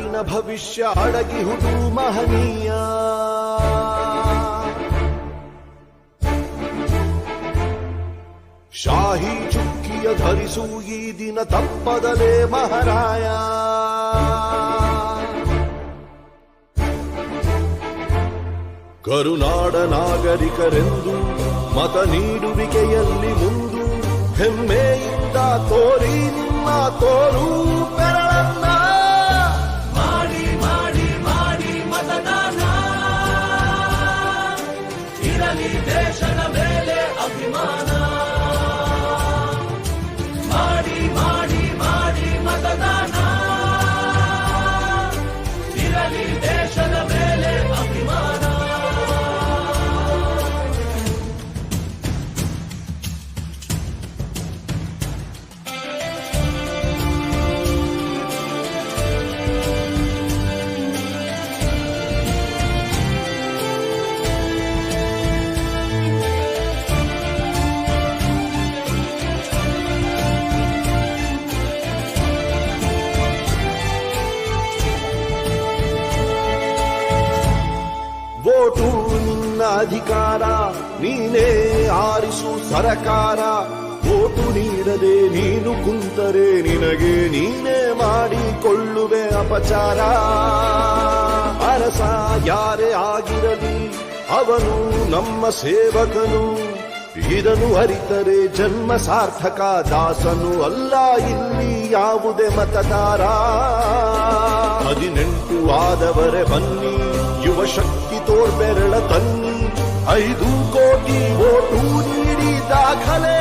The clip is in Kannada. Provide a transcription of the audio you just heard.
ನಾಡಿನ ಭವಿಷ್ಯ ಅಡಗಿಹುದು ಮಹನೀಯ. ಶಾಹಿ ಚುಕ್ಕಿಯ ಧರಿಸು ಈ ದಿನ ತಪ್ಪದಲೇ ಮಹಾರಾಯ. ಕರುನಾಡ ನಾಗರಿಕರೆಂದು ಮತ ನೀಡುವಿಕೆಯಲ್ಲಿ ಮುಂದು ಹೆಮ್ಮೆಯಿಂದ ತೋರಿ ನಿಮ್ಮ ತೋರು ಬೆರಳನ್ನ. ಮಾಡಿ ಮಾಡಿ ಮಾಡಿ ಮತದಾನ, ಇರಲಿ ದೇಶದ ಮೇಲೆ ಅಭಿಮಾನ. ಮಾಡಿ ಮಾಡಿ ಮಾಡಿ ಮತದಾನ, ಇರಲಿ ದೇಶದ ಮೇಲೆ ಅಭಿಮಾನ. ವೋಟು ನಿನ್ನ ಅಧಿಕಾರ, ನೀನೇ ಆರಿಸು ಸರಕಾರ. ವೋಟು ನೀಡದೆ ನೀನು ಕುಂತರೆ ನಿನಗೆ ನೀನೇ ಮಾಡಿಕೊಳ್ಳುವೆ ಅಪಚಾರ. ಅರಸ ಯಾರೇ ಆಗಿರಲಿ ಅವನು ನಮ್ಮ ಸೇವಕನು, ಇದನ್ನು ಅರಿತರೆ ಜನ್ಮ ಸಾರ್ಥಕ. ದಾಸನು ಅಲ್ಲ ಇಲ್ಲಿ ಯಾವುದೇ ಮತದಾರ. 18 ಆದವರೇ ಬನ್ನಿ, ಯುವ ಶಕ್ತಿ ತೋರ್ಬೆರಳ ತನ್ನಿ. 5 ಕೋಟಿ ವೋಟು ನೀಡಿ ದಾಖಲೆ